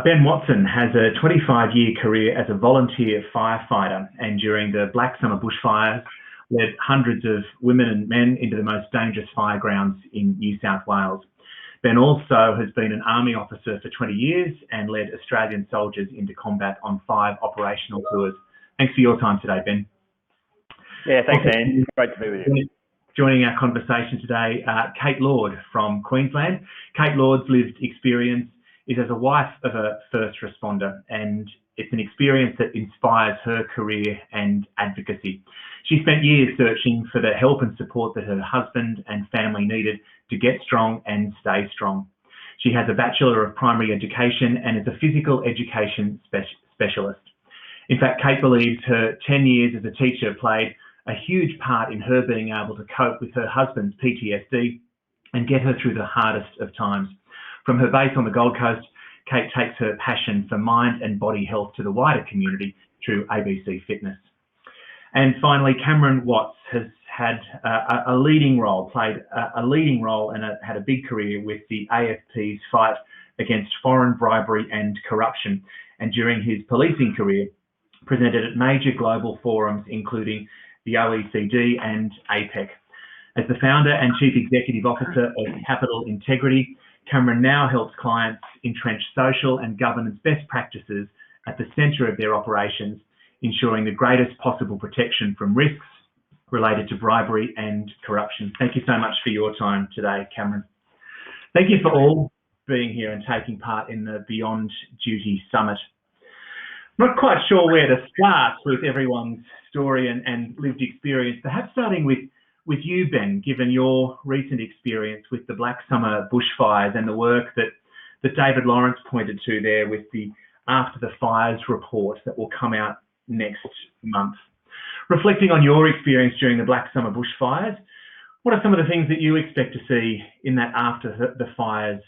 Ben Watson has a 25-year career as a volunteer firefighter, and during the Black Summer bushfires, led hundreds of women and men into the most dangerous fire grounds in New South Wales. Ben also has been an Army officer for 20 years and led Australian soldiers into combat on 5 operational tours. Thanks for your time today, Ben. Yeah, thanks, Ian. Great to be with you. Joining our conversation today, Kate Lord from Queensland. Kate Lord's lived experience is as a wife of a first responder, and it's an experience that inspires her career and advocacy. She spent years searching for the help and support that her husband and family needed to get strong and stay strong. She has a Bachelor of Primary Education and is a physical education specialist. In fact, Kate believes her 10 years as a teacher played a huge part in her being able to cope with her husband's PTSD and get her through the hardest of times. From her base on the Gold Coast, Kate takes her passion for mind and body health to the wider community through ABC Fitness. And finally, Cameron Watts has had played a leading role and had a big career with the AFP's fight against foreign bribery and corruption. And during his policing career, presented at major global forums, including the OECD and APEC. As the founder and chief executive officer of Capital Integrity, Cameron now helps clients entrench social and governance best practices at the centre of their operations, ensuring the greatest possible protection from risks related to bribery and corruption. Thank you so much for your time today, Cameron. Thank you for all being here and taking part in the Beyond Duty Summit. I'm not quite sure where to start with everyone's story and lived experience, perhaps starting with you, Ben, given your recent experience with the Black Summer bushfires and the work that David Lawrence pointed to there with the After the Fires report that will come out next month. Reflecting on your experience during the Black Summer bushfires, what are some of the things that you expect to see in that After the Fires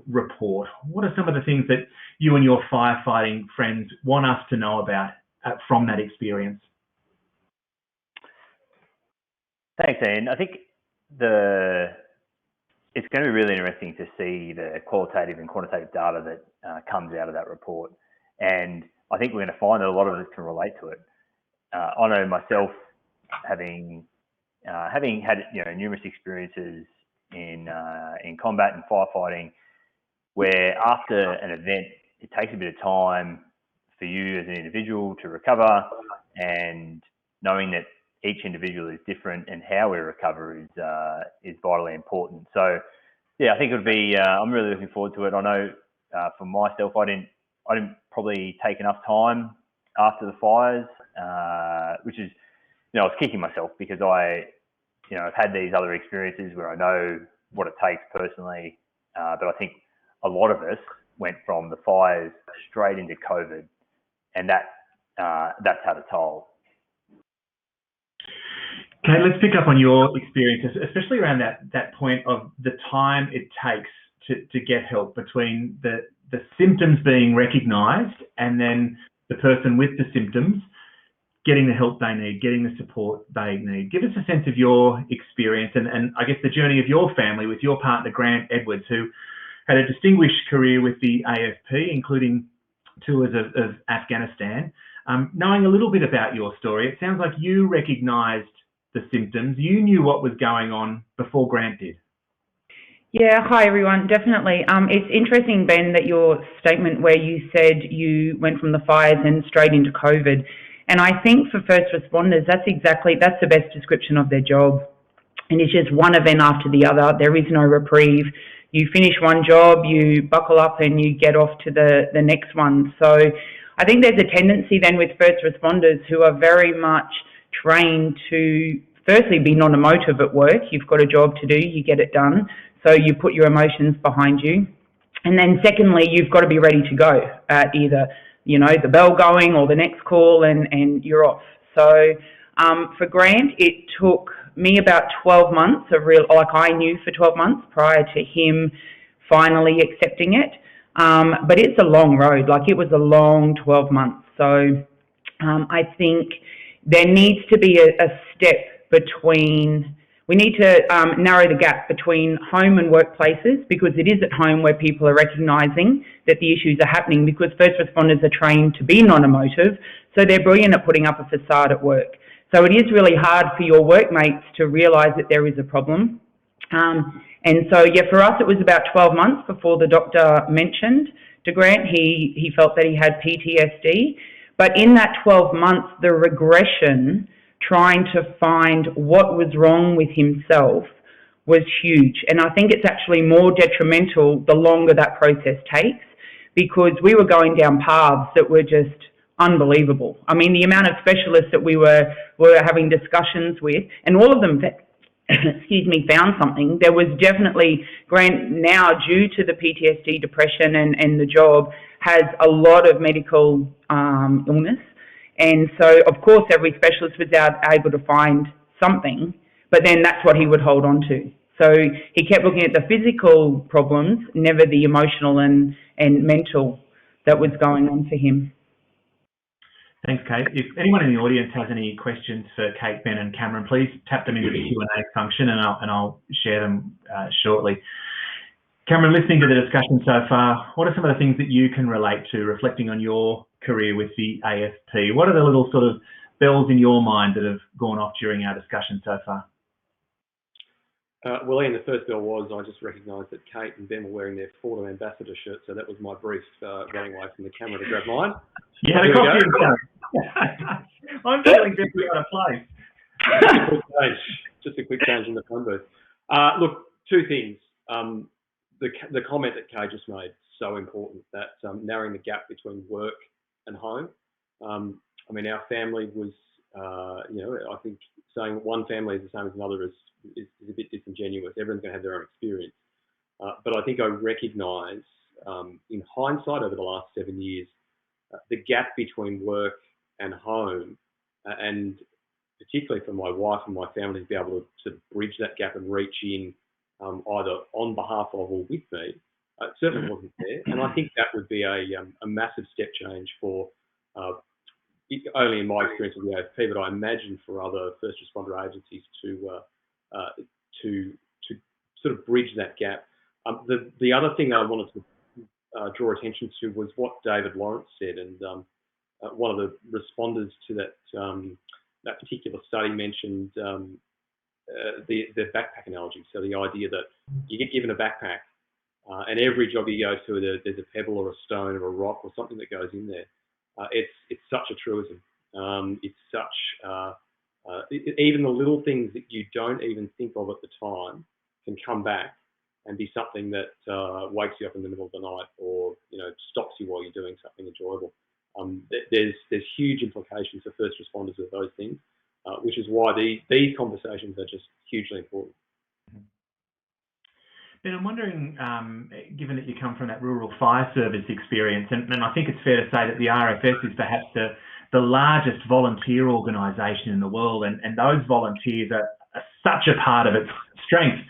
report? What are some of the things that you and your firefighting friends want us to know about from that experience? Thanks, Ian. I think it's going to be really interesting to see the qualitative and quantitative data that comes out of that report. And I think we're going to find that a lot of us can relate to it. I know myself, having had numerous experiences in combat and firefighting, where after an event it takes a bit of time for you as an individual to recover, and knowing that each individual is different and how we recover is vitally important. So yeah, I think it would be. I'm really looking forward to it. I know for myself, I didn't probably take enough time after the fires, which is, I was kicking myself because I've had these other experiences where I know what it takes personally, but I think a lot of us went from the fires straight into COVID, and that's had a toll. Okay, let's pick up on your experiences, especially around that point of the time it takes to get help, between the symptoms being recognised and then the person with the symptoms getting the help they need, getting the support they need. Give us a sense of your experience and I guess the journey of your family with your partner, Grant Edwards, who had a distinguished career with the AFP, including tours of Afghanistan. Knowing a little bit about your story, it sounds like you recognised the symptoms. You knew what was going on before Grant did. Yeah, hi everyone, definitely. It's interesting, Ben, that your statement where you said you went from the fires and straight into COVID. And I think for first responders, that's the best description of their job. And it's just one event after the other. There is no reprieve. You finish one job, you buckle up and you get off to the next one. So I think there's a tendency then with first responders who are very much trained to firstly be non-emotive at work. You've got a job to do, you get it done. So you put your emotions behind you. And then secondly, you've got to be ready to go at either, the bell going or the next call and you're off. So for Grant, it took me about 12 months I knew for 12 months prior to him finally accepting it. But it's a long road, it was a long 12 months. So I think there needs to be a step between We need to narrow the gap between home and workplaces, because it is at home where people are recognising that the issues are happening, because first responders are trained to be non-emotive, so they're brilliant at putting up a facade at work. So it is really hard for your workmates to realise that there is a problem. And so, yeah, for us, it was about 12 months before the doctor mentioned to Grant he felt that he had PTSD. But in that 12 months, the regression, trying to find what was wrong with himself, was huge. And I think it's actually more detrimental the longer that process takes, because we were going down paths that were just unbelievable. I mean, the amount of specialists that we were having discussions with, and all of them, excuse me, found something. There was definitely, Grant now, due to the PTSD, depression and the job, has a lot of medical illness. And so, of course, every specialist was able to find something, but then that's what he would hold on to. So he kept looking at the physical problems, never the emotional and mental that was going on for him. Thanks, Kate. If anyone in the audience has any questions for Kate, Ben and Cameron, please tap them into the Q&A function, and I'll share them shortly. Cameron, listening to the discussion so far, what are some of the things that you can relate to, reflecting on your career with the AFP? What are the little sort of bells in your mind that have gone off during our discussion so far? Well, Ian, the first bell was I just recognised that Kate and Ben were wearing their Fordham ambassador shirts, so that was my brief running away from the camera to grab mine. You had a costume show. I'm feeling definitely out of place. Just a quick change in the phone booth. Look, two things. The comment that Kate just made, so important, that narrowing the gap between work and home. I mean, our family was, I think saying one family is the same as another is a bit disingenuous. Everyone's going to have their own experience. But I think I recognise, in hindsight over the last 7 years, the gap between work and home, and particularly for my wife and my family to be able to bridge that gap and reach in either on behalf of or with me, certainly wasn't there. And I think that would be a massive step change for, only in my experience with the AFP, but I imagine for other first responder agencies to sort of bridge that gap. The other thing I wanted to draw attention to was what David Lawrence said, and one of the responders to that particular study mentioned the backpack analogy. So the idea that you get given a backpack, and every job you go to, there's a pebble or a stone or a rock or something that goes in there. It's such a truism. It's such even the little things that you don't even think of at the time can come back and be something that wakes you up in the middle of the night, or stops you while you're doing something enjoyable. There's huge implications for first responders of those things, which is why these conversations are just hugely important. Ben, I'm wondering, given that you come from that rural fire service experience, and I think it's fair to say that the RFS is perhaps the largest volunteer organisation in the world, and those volunteers are such a part of its strength.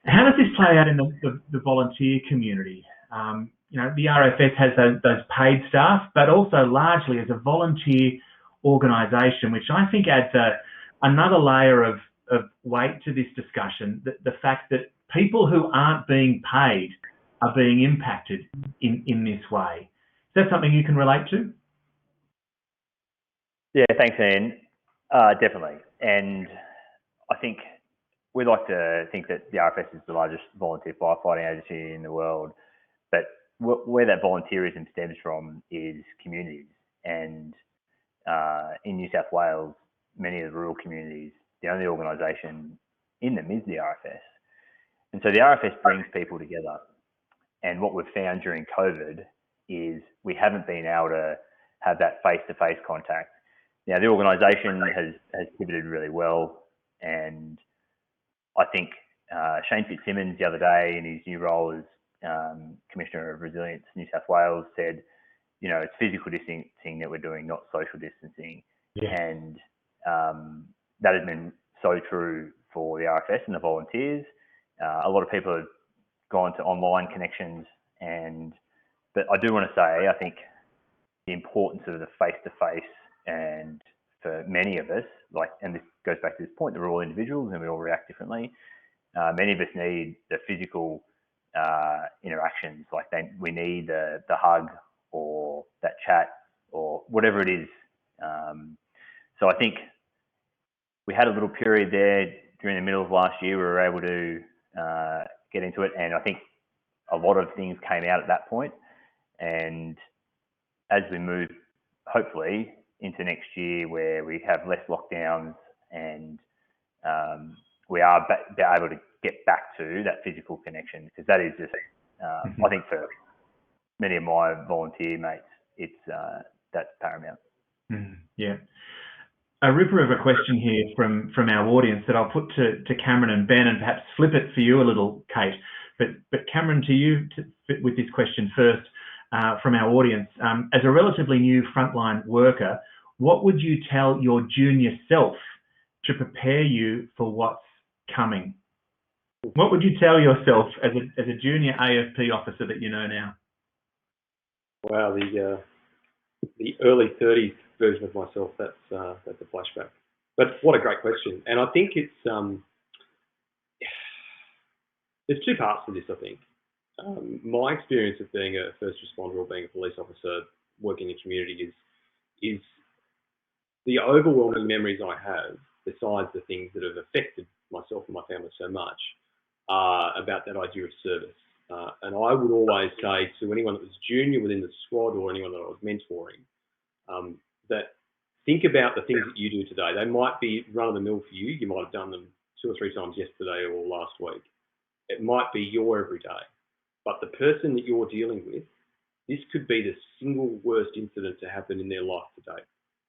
How does this play out in the volunteer community? The RFS has those paid staff, but also largely as a volunteer organisation, which I think adds another layer of weight to this discussion, the fact that people who aren't being paid are being impacted in this way. Is that something you can relate to? Yeah, thanks, Ian. Definitely. And I think we like to think that the RFS is the largest volunteer firefighting agency in the world, but where that volunteerism stems from is communities. And in New South Wales, many of the rural communities, the only organisation in them is the RFS. And so the RFS brings people together. And what we've found during COVID is we haven't been able to have that face-to-face contact. Now, the organisation has pivoted really well, and I think Shane Fitzsimmons the other day in his new role as Commissioner of Resilience New South Wales said, it's physical distancing that we're doing, not social distancing. Yeah. And that has been so true for the RFS and the volunteers. A lot of people have gone to online connections, but I do want to say, I think the importance of the face-to-face and for many of us, and this goes back to this point, that we're all individuals and we all react differently. Many of us need the physical interactions, we need the hug or that chat or whatever it is. So I think we had a little period there during the middle of last year where we were able to get into it, and I think a lot of things came out at that point. And as we move, hopefully, into next year where we have less lockdowns and we are able to get back to that physical connection, because that is just, I think for many of my volunteer mates, that's paramount. Yeah. A ripper of a question here from our audience that I'll put to Cameron and Ben, and perhaps flip it for you a little, Kate. But Cameron, to you with this question first from our audience. As a relatively new frontline worker, what would you tell your junior self to prepare you for what's coming? What would you tell yourself as a junior AFP officer that you know now? Wow, the early 30s version of myself, that's a flashback. But what a great question. And I think it's there's two parts to this, I think. My experience of being a first responder or being a police officer working in community is the overwhelming memories I have, besides the things that have affected myself and my family so much, about that idea of service. And I would always say to anyone that was junior within the squad or anyone that I was mentoring, that think about the things that you do today. They might be run-of-the-mill for you. You might have done them 2 or 3 times yesterday or last week. It might be your everyday. But the person that you're dealing with, this could be the single worst incident to happen in their life today.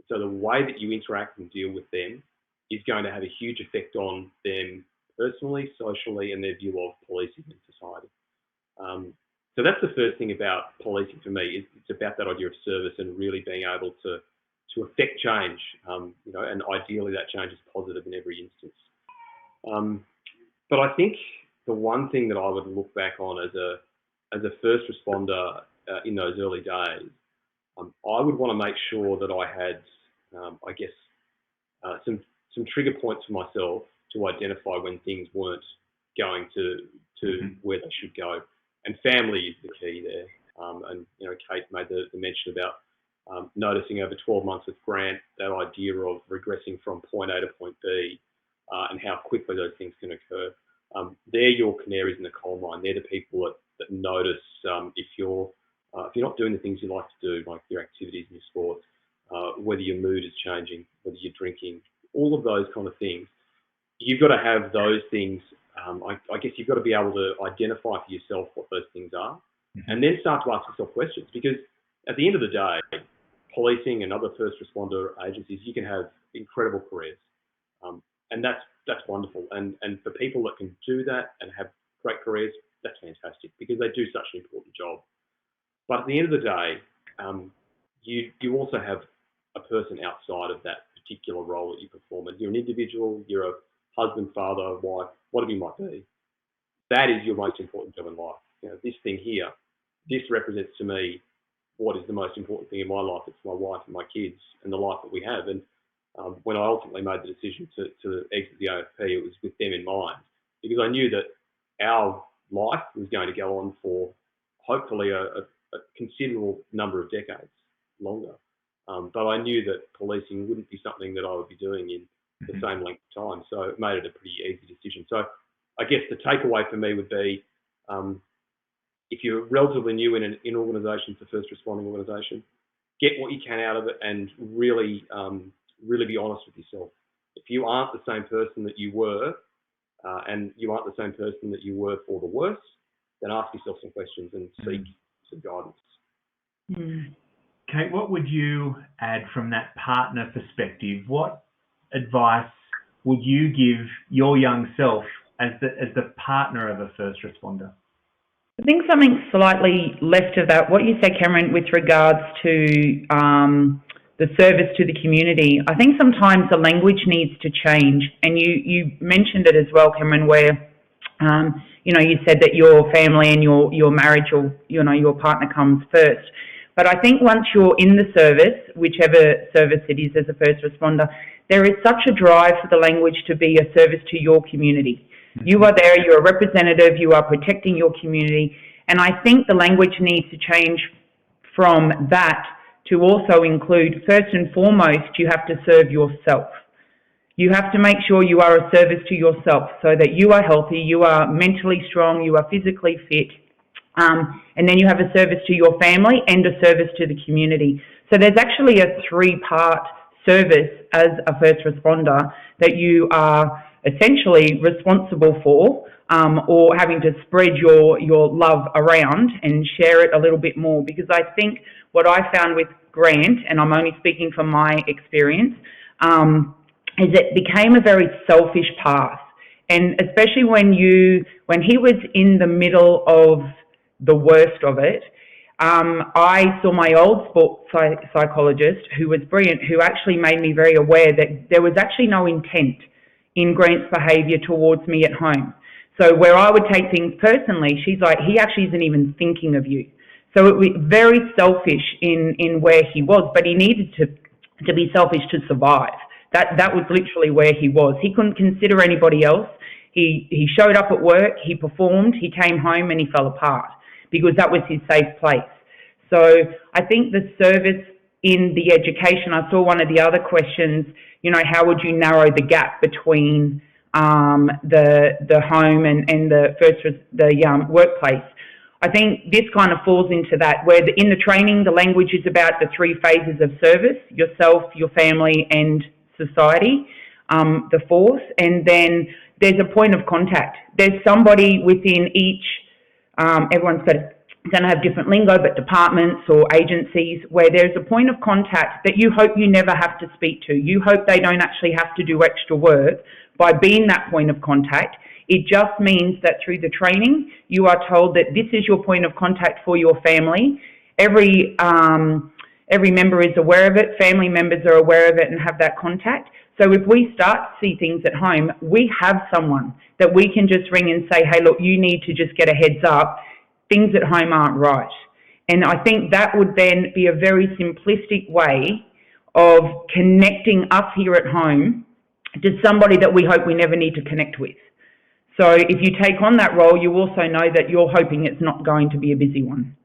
So the way that you interact and deal with them is going to have a huge effect on them personally, socially, and their view of policing in society. So that's the first thing about policing for me. It's about that idea of service and really being able to affect change, and ideally that change is positive in every instance. But I think the one thing that I would look back on as a first responder in those early days, I would want to make sure that I had, some trigger points for myself to identify when things weren't going to where they should go. And family is the key there. And Kate made the mention about noticing over 12 months with Grant that idea of regressing from point A to point B, and how quickly those things can occur. They're your canaries in the coal mine. They're the people that notice if you're not doing the things you like to do, like your activities and your sports, whether your mood is changing, whether you're drinking, all of those kind of things. You've got to have those things. I guess you've got to be able to identify for yourself what those things are, and then start to ask yourself questions. Because at the end of the day, policing and other first responder agencies, you can have incredible careers, and that's wonderful. And for people that can do that and have great careers, that's fantastic, because they do such an important job. But at the end of the day, you also have a person outside of that particular role that you perform. And you're an individual, you're a husband, father, wife, whatever you might be. That is your most important job in life. This thing here, this represents to me what is the most important thing in my life. It's my wife and my kids and the life that we have. And when I ultimately made the decision to exit the AFP, it was with them in mind, because I knew that our life was going to go on for hopefully a considerable number of decades longer. But I knew that policing wouldn't be something that I would be doing in the same length of time. So it made it a pretty easy decision. So I guess the takeaway for me would be, if you're relatively new in an organisation, it's a first responding organisation, get what you can out of it and really be honest with yourself. If you aren't the same person that you were, and you aren't the same person that you were for the worse, then ask yourself some questions and seek some guidance. Kate, what would you add from that partner perspective? What advice would you give your young self as the partner of a first responder? I think something slightly left of that, what you said, Cameron, with regards to the service to the community. I think sometimes the language needs to change, and you mentioned it as well, Cameron, where you said that your family and your marriage or your partner comes first. But I think once you're in the service, whichever service it is as a first responder, there is such a drive for the language to be a service to your community. You are there, you're a representative, you are protecting your community. And I think the language needs to change from that to also include, first and foremost, you have to serve yourself. You have to make sure you are a service to yourself so that you are healthy, you are mentally strong, you are physically fit, and then you have a service to your family and a service to the community. So there's actually a three-part service as a first responder that you are essentially responsible for, or having to spread your love around and share it a little bit more. Because I think what I found with Grant, and I'm only speaking from my experience, is it became a very selfish path. And especially when he was in the middle of the worst of it, I saw my old sports psychologist, who was brilliant, who actually made me very aware that there was actually no intent in Grant's behaviour towards me at home. So where I would take things personally, she's like, he actually isn't even thinking of you. So it was very selfish in where he was, but he needed to be selfish to survive. That was literally where he was. He couldn't consider anybody else. He showed up at work, he performed, he came home and he fell apart because that was his safe place. So I think the service in the education, I saw one of the other questions, how would you narrow the gap between the home and the workplace? I think this kind of falls into that, where in the training, the language is about the three phases of service: yourself, your family, and society, the fourth. And then there's a point of contact. There's somebody within each, everyone's going to have different lingo, but departments or agencies, where there's a point of contact that you hope you never have to speak to. You hope they don't actually have to do extra work by being that point of contact. It just means that through the training, you are told that this is your point of contact for your family. Every member is aware of it, family members are aware of it and have that contact. So if we start to see things at home, we have someone that we can just ring and say, hey, look, you need to just get a heads up. Things at home aren't right. And I think that would then be a very simplistic way of connecting us here at home to somebody that we hope we never need to connect with. So if you take on that role, you also know that you're hoping it's not going to be a busy one.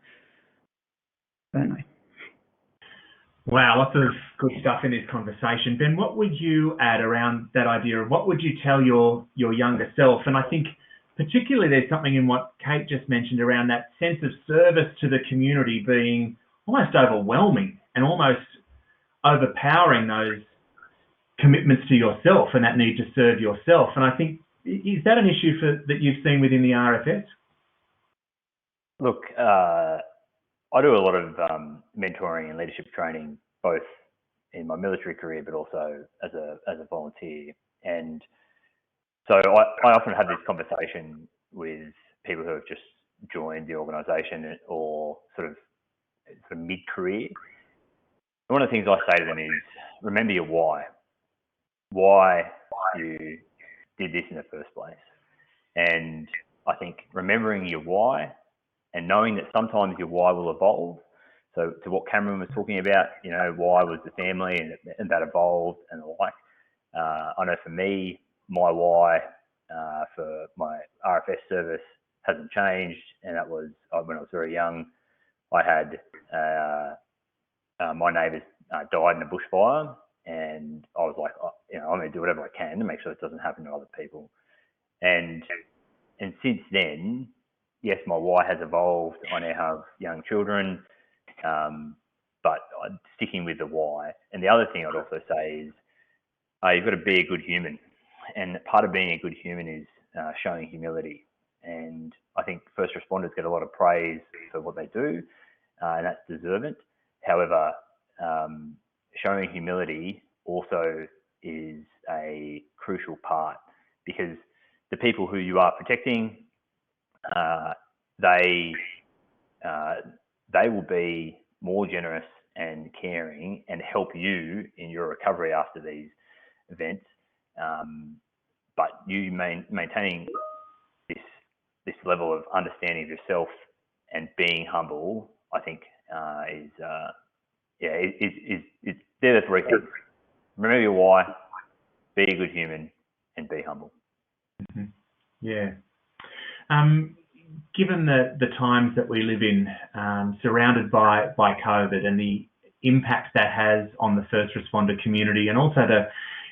I don't know. Wow, lots of good stuff in this conversation. Ben, what would you add around that idea of what would you tell your younger self? And I think particularly there's something in what Kate just mentioned around that sense of service to the community being almost overwhelming and almost overpowering those commitments to yourself and that need to serve yourself. And I think, is that an issue that you've seen within the RFS? Look, I do a lot of mentoring and leadership training, both in my military career, but also as a volunteer. And so I often have this conversation with people who have just joined the organisation or sort of mid-career. One of the things I say to them is, remember your why. Why you did this in the first place. And I think remembering your why and knowing that sometimes your why will evolve. So to what Cameron was talking about, why was the family and that evolved and the like. I know for me, my why for my RFS service hasn't changed, and that was when I was very young. I had my neighbours died in a bushfire, and I was like, I'm going to do whatever I can to make sure it doesn't happen to other people. And since then, yes, my why has evolved. I now have young children, but I'm sticking with the why. And the other thing I'd also say is you've got to be a good human. And part of being a good human is showing humility. And I think first responders get a lot of praise for what they do, and that's deserved. However, showing humility also is a crucial part, because the people who you are protecting, they will be more generous and caring and help you in your recovery after these events. But you maintaining this level of understanding of yourself and being humble, I think, they're the three things. Remember your why, be a good human, and be humble. Mm-hmm. Yeah. Given the times that we live in, surrounded by COVID and the impact that has on the first responder community, and also the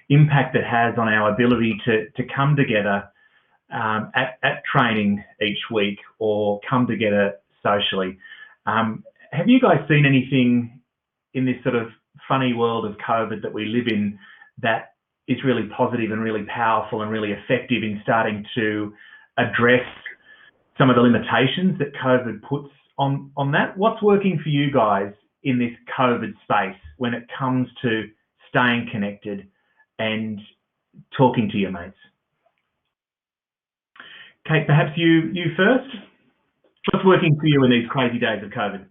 impact it has on our ability to come together at training each week or come together socially. Have you guys seen anything in this sort of funny world of COVID that we live in that is really positive and really powerful and really effective in starting to address some of the limitations that COVID puts on that? What's working for you guys in this COVID space when it comes to staying connected and talking to your mates? Kate, perhaps you first. What's working for you in these crazy days of COVID?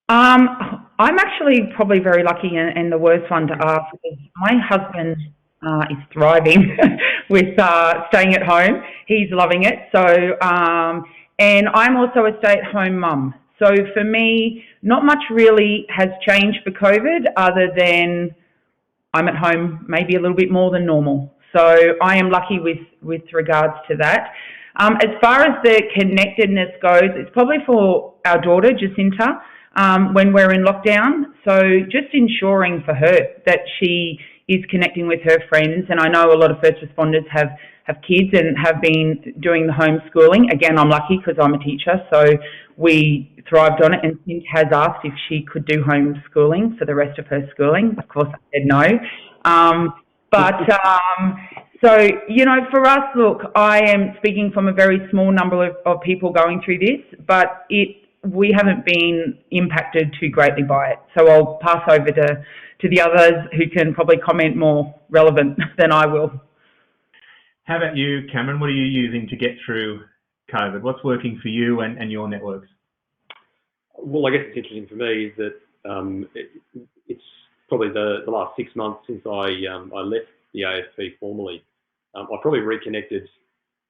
I'm actually probably very lucky and the worst one to ask because my husband is thriving with staying at home. He's loving it. So, and I'm also a stay-at-home mum. So for me, not much really has changed for COVID other than I'm at home maybe a little bit more than normal. So I am lucky with regards to that. As far as the connectedness goes, it's probably for our daughter, Jacinta, when we're in lockdown. So just ensuring for her that she is connecting with her friends. And I know a lot of first responders have kids and have been doing the homeschooling. Again, I'm lucky because I'm a teacher, so we thrived on it. And Cint has asked if she could do homeschooling for the rest of her schooling. Of course, I said no. So, you know, for us, look, I am speaking from a very small number of people going through this, but we haven't been impacted too greatly by it. So I'll pass over to the others who can probably comment more relevant than I will. How about you, Cameron? What are you using to get through COVID? What's working for you and your networks? Well, I guess it's interesting for me is that it's probably the last 6 months since I left the AFP formally. I probably reconnected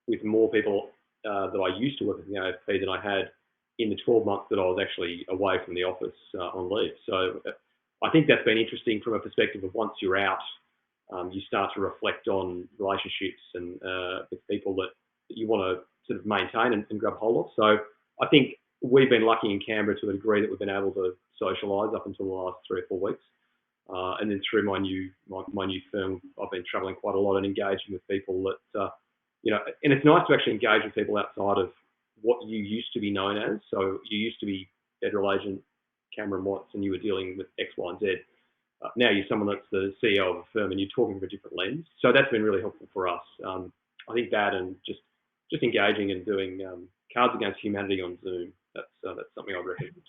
with more people that I used to work with in the AFP than I had in the 12 months that I was actually away from the office on leave. So I think that's been interesting from a perspective of once you're out, you start to reflect on relationships and with people that you want to sort of maintain and grab hold of. So I think we've been lucky in Canberra to a degree that we've been able to socialise up until the last 3 or 4 weeks. And then through my new firm, I've been travelling quite a lot and engaging with people that, you know, and it's nice to actually engage with people outside of what you used to be known as. So you used to be Federal Agent Cameron Watts and you were dealing with X, Y, and Z. Now you're someone that's the CEO of a firm and you're talking from a different lens. So that's been really helpful for us. I think that and just engaging and doing Cards Against Humanity on Zoom, that's something I'd recommend.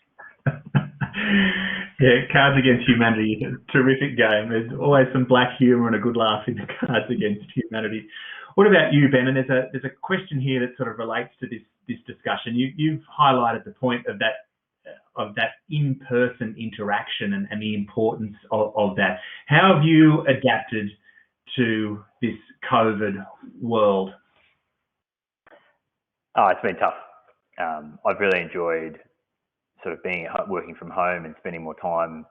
Yeah, Cards Against Humanity is a terrific game. There's always some black humour and a good laugh in the Cards Against Humanity. What about you, Ben? And there's a question here that sort of relates to this discussion. You've highlighted the point of that in-person interaction and the importance of that. How have you adapted to this COVID world? Oh, it's been tough. I've really enjoyed sort of working from home and spending more time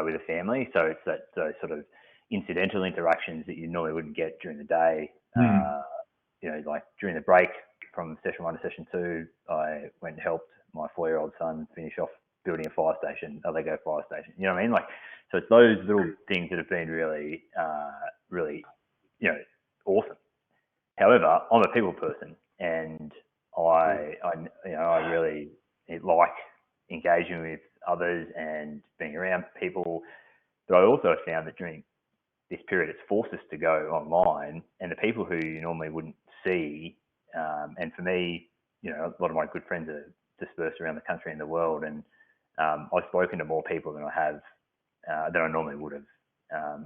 with the family. So it's those sort of incidental interactions that you normally wouldn't get during the day. You know, like during the break from session 1 to session 2, I went and helped my 4-year-old son finish off building a Lego fire station. You know what I mean? Like, so it's those little things that have been really, really, you know, awesome. However, I'm a people person, and I really like engaging with others and being around people. But I also found that during this period, it's forced us to go online, and the people who you normally wouldn't see. And for me, you know, a lot of my good friends are dispersed around the country and the world, and I've spoken to more people than I have than I normally would have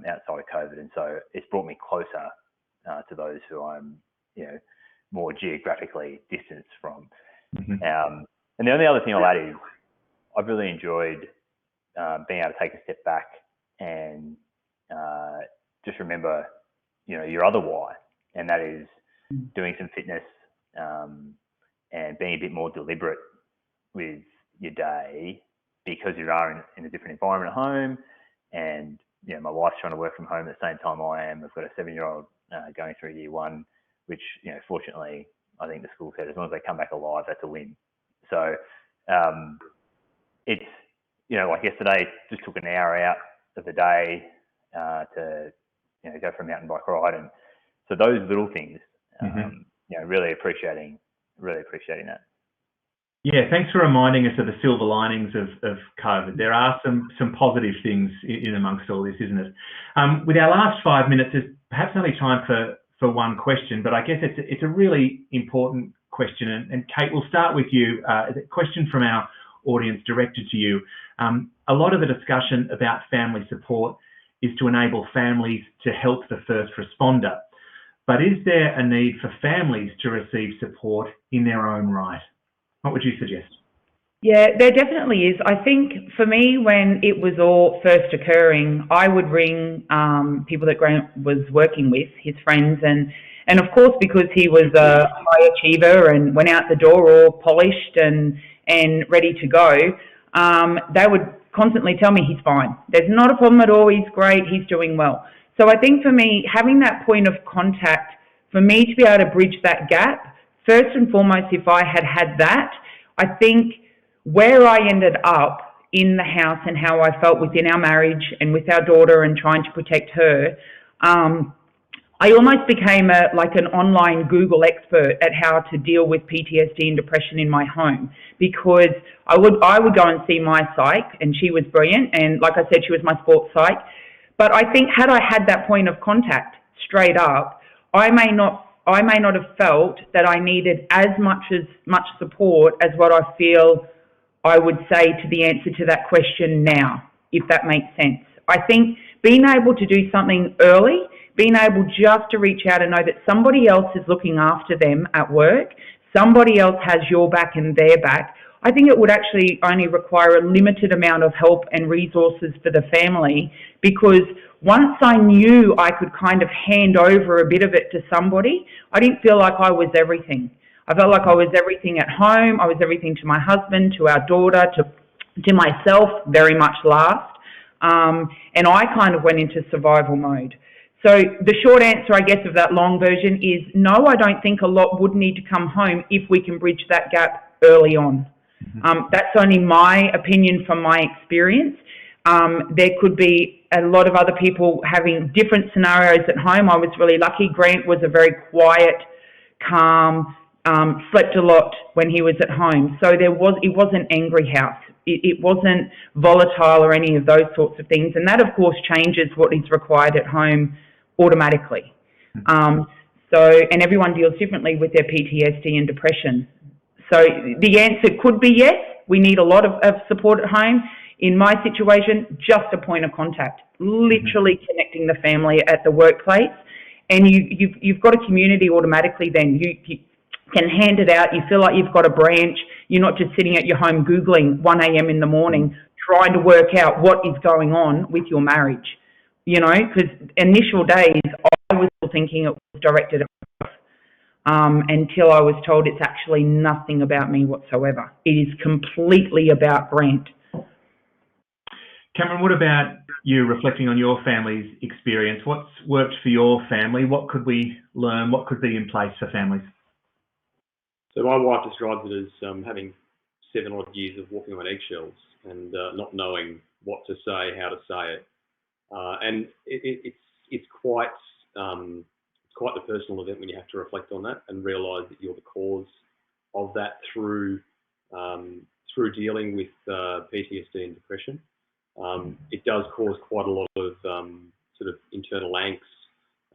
outside of COVID, and so it's brought me closer to those who I'm, you know, more geographically distanced from. And the only other thing I'll add is I've really enjoyed being able to take a step back and just remember, you know, your other why, and that is doing some fitness and being a bit more deliberate with your day because you are in a different environment at home, and my wife's trying to work from home at the same time I am. I've got a 7-year-old going through year one, which fortunately I think the school said as long as they come back alive, that's a win. So it's like yesterday, just took an hour out of the day to go for a mountain bike ride, and so those little things, really appreciating that. Yeah, thanks for reminding us of the silver linings of COVID. There are some positive things in amongst all this, isn't it? With our last 5 minutes, there's perhaps only time for one question, but I guess it's a really important question. And Kate, we'll start with you. A question from our audience directed to you. A lot of the discussion about family support is to enable families to help the first responder. But is there a need for families to receive support in their own right? What would you suggest? Yeah, there definitely is. I think for me, when it was all first occurring, I would ring people that Grant was working with, his friends, and of course, because he was a high achiever and went out the door all polished and ready to go, they would constantly tell me he's fine. There's not a problem at all. He's great. He's doing well. So I think for me, having that point of contact, for me to be able to bridge that gap, first and foremost, if I had that, I think where I ended up in the house and how I felt within our marriage and with our daughter and trying to protect her, I almost became an online Google expert at how to deal with PTSD and depression in my home, because I would go and see my psych, and she was brilliant, and like I said, she was my sports psych. But I think had I had that point of contact straight up, I may not have felt that I needed as much support as what I feel I would say to the answer to that question now, if that makes sense. I think being able to do something early, being able just to reach out and know that somebody else is looking after them at work, somebody else has your back and their back, I think it would actually only require a limited amount of help and resources for the family, because once I knew I could kind of hand over a bit of it to somebody, I didn't feel like I was everything. I felt like I was everything at home. I was everything to my husband, to our daughter, to myself, very much last. And I kind of went into survival mode. So the short answer, I guess, of that long version is no, I don't think a lot would need to come home if we can bridge that gap early on. That's only my opinion from my experience. There could be a lot of other people having different scenarios at home. I was really lucky. Grant was a very quiet, calm, slept a lot when he was at home. So it was an angry house. It wasn't volatile or any of those sorts of things. And that, of course, changes what is required at home automatically. And everyone deals differently with their PTSD and depression. So the answer could be yes, we need a lot of support at home. In my situation, just a point of contact, literally connecting the family at the workplace. And you've got a community automatically then. You can hand it out. You feel like you've got a branch. You're not just sitting at your home Googling 1 a.m. in the morning, trying to work out what is going on with your marriage. Because initial days, I was still thinking it was directed at myself, until I was told it's actually nothing about me whatsoever. It is completely about Grant. Cameron, what about you, reflecting on your family's experience? What's worked for your family? What could we learn? What could be in place for families? So my wife describes it as having 7 odd years of walking on eggshells and not knowing what to say, how to say it. And it's quite the personal event when you have to reflect on that and realise that you're the cause of that through dealing with PTSD and depression. It does cause quite a lot of sort of internal angst,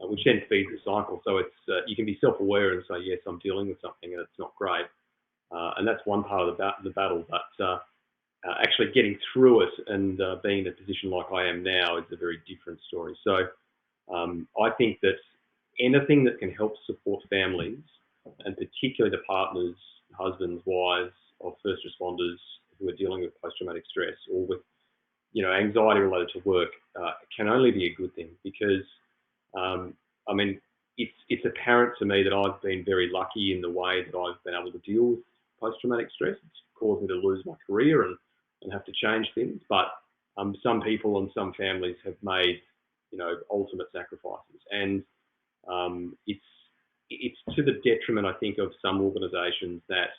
which then feeds the cycle. So it's you can be self-aware and say, yes, I'm dealing with something and it's not great. And that's one part of the battle. But actually getting through it and being in a position like I am now is a very different story. So I think that anything that can help support families, and particularly the partners, husbands, wives of first responders who are dealing with post-traumatic stress or with anxiety related to work, can only be a good thing, because it's apparent to me that I've been very lucky in the way that I've been able to deal with post-traumatic stress. It's caused me to lose my career and and have to change things. But some people and some families have made, ultimate sacrifices, and it's to the detriment, I think, of some organisations that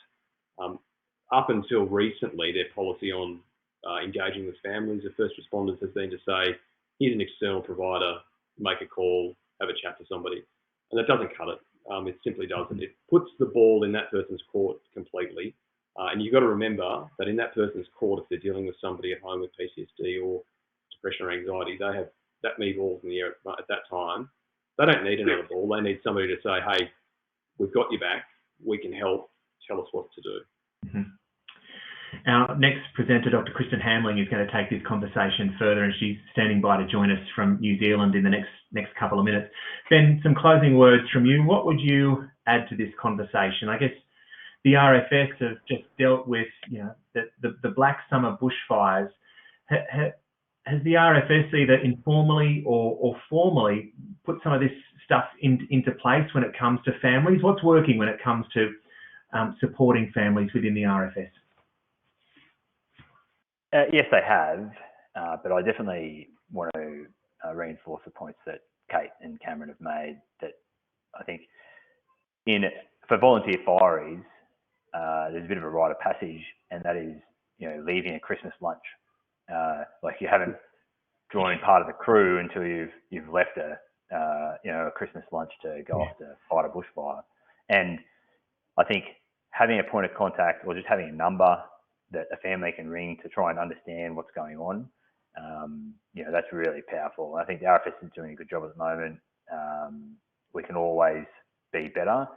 up until recently, their policy on engaging with families of first responders has been to say, here's an external provider, make a call, have a chat to somebody. And that doesn't cut it. It simply doesn't. It puts the ball in that person's court completely. And you've got to remember that in that person's court, if they're dealing with somebody at home with PTSD or depression or anxiety, they have that many balls in the air at that time. They don't need another ball. They need somebody to say, hey, we've got your back. We can help. Tell us what to do. Mm-hmm. Our next presenter, Dr. Kristen Hamling, is going to take this conversation further, and she's standing by to join us from New Zealand in the next couple of minutes. Ben, some closing words from you. What would you add to this conversation? I guess the RFS have just dealt with, the Black Summer bushfires. Has the RFS either informally or formally put some of this stuff into place when it comes to families? What's working when it comes to supporting families within the RFS? Yes, they have, but I definitely want to reinforce the points that Kate and Cameron have made, that I think for volunteer fireys, there's a bit of a rite of passage, and that is, leaving a Christmas lunch. Like, you haven't joined part of the crew until you've left a Christmas lunch to go off to fight a bushfire. And I think having a point of contact, or just having a number that a family can ring to try and understand what's going on, that's really powerful. I think the RFS is doing a good job at the moment. We can always be better,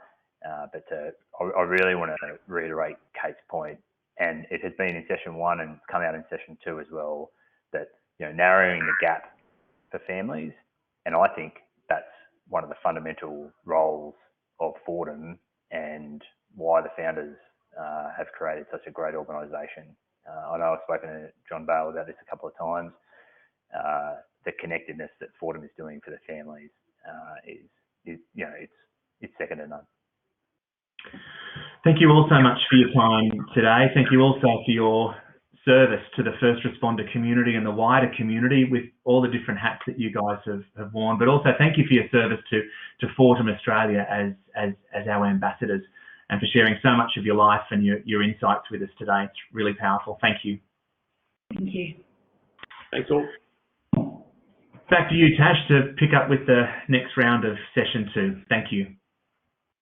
but I really want to reiterate Kate's point, and it has been in session 1 and come out in session 2 as well, that narrowing the gap for families, and I think that's one of the fundamental roles of Fordham and why the founders have created such a great organisation. I know I've spoken to John Bale about this a couple of times. The connectedness that Fordham is doing for the families it's second to none. Thank you all so much for your time today. Thank you also for your service to the first responder community and the wider community with all the different hats that you guys have worn. But also thank you for your service to Fordham Australia as our ambassadors, and for sharing so much of your life and your insights with us today. It's really powerful. Thank you. Thank you. Thanks all. Back to you, Tash, to pick up with the next round of session 2. Thank you.